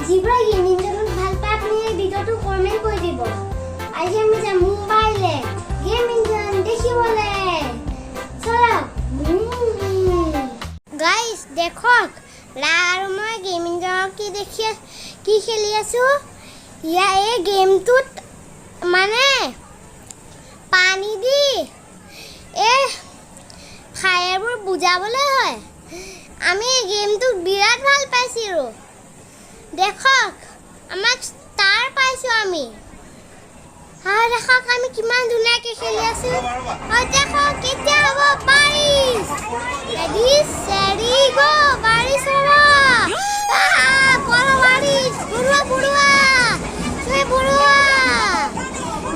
জিব্ৰা gaming জোন ভাল পায় আপনি এই ভিডিওটো কমেন্ট কৰি দিব আজি আমি যাম মুম্বাইলে গেমিং জোন দেখিবলে চলো গাইস দেখক লা আৰু মই গেমিং জোন কি খেলি আছো ইয়া এই গেমটোত মানে পানী দি এ ফায়াৰবোৰ বুজাবলে হয় আমি এই গেমটো বিৰাট ভাল পাইছিলো দেখক আমাক ষ্টাৰ পাইছো আমি আৰ দেখক আমি কিমান ধুনীয়াকে খেলি আছো আৰ দেখক কেতিয়া হ'ব বাৰিছ ৰেডি চেৰি গো বাৰিছ হ'ব পৰো বাৰিছ বুৰুৱা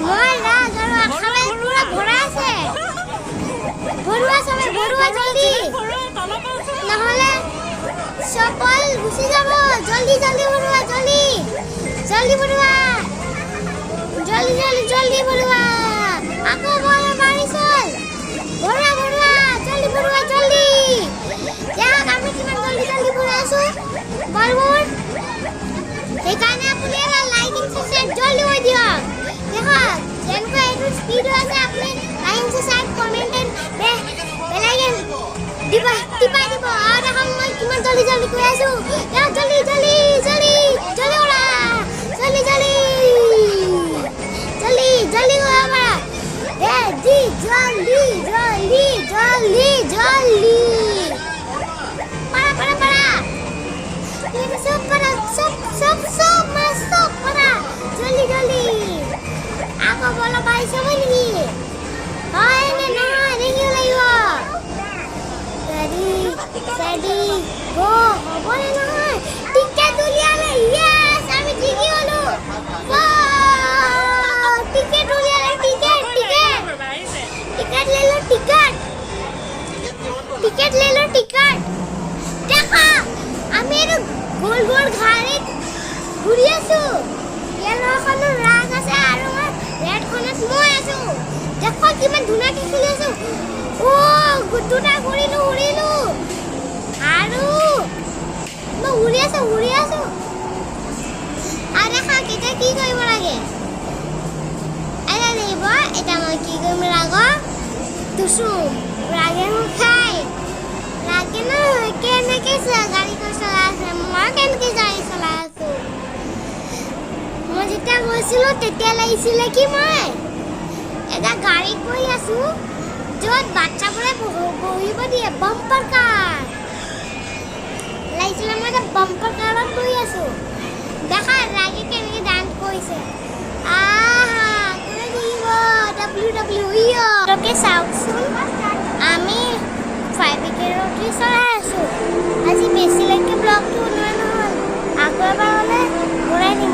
মই ৰাগ আৰু আখালে পুৰা ভৰা আছে বুৰুৱা জলদি নহলে সপল গুছি যাব জলদি বুৰুৱা জলদি বুৰুৱা আকৌ বল মাৰিছল বুৰুৱা জলদি দেখ আমি কিমান জলদি বুৰুৱাছো বলবোৰ সেইকাৰণে আপুনি এটা লাইকিং সাবস্ক্ৰাইব জলদি হৈ দিয়ক দেখক যেনকৈ এইটো স্পীড আছে আপুনি লাইক সাবস্ক্ৰাইব কমেন্ট বেল আইকন টিপাই দিব আৰু দেখক মই কিমান জলদি কৈ আছো জলদি ওলা জলদি ওলা রেডি জলদি para ini sub masuk para joldi aku bola bayi sama ni ini lagi ready go boleh nah tiket dulu ale yes kami tinggi dulu wow tiket dulu ale tiket ले लो टिकट देखा আমি গোল ঘাৰিত ঘুৰি আছো ইয়াৰখনৰ ৰাগ আছে আৰু red খনত মই আছো দেখো কিমান ধুনীয়াকে খেলি আছো ও গুটুটা উৰিলো আৰু মই উৰি আছো আৰু দেখা কেতিয়া কি কৰিব লাগে এটা মই কি কৰিম ৰাগ তুসু ৰাগে খাই লাগে না কেনেকে গাড়ী চলাই আছে মই কেনেকে গাড়ী চলাই আছো মই যেতিয়া গৈছিলো তেতিয়া লাগিছিলে কি মই এটা গাড়ীত বহি আছো য'ত বাচ্চাবোৰে বহিব দিয়ে বাম্পাৰ কাৰ লাগিছিলে মই এটা বাম্পাৰ কাৰত বহি আছো দেখা ৰাগে কেনেকে ডান্স কৰিছে আহা কোনে দিব WWE তোকে চাওকচোন আমি 5 ৰুটি চলাই আছো আজি বেছিলৈকে ব্লগটো নহয় আগৰ বাৰলে ঘূৰাই নিম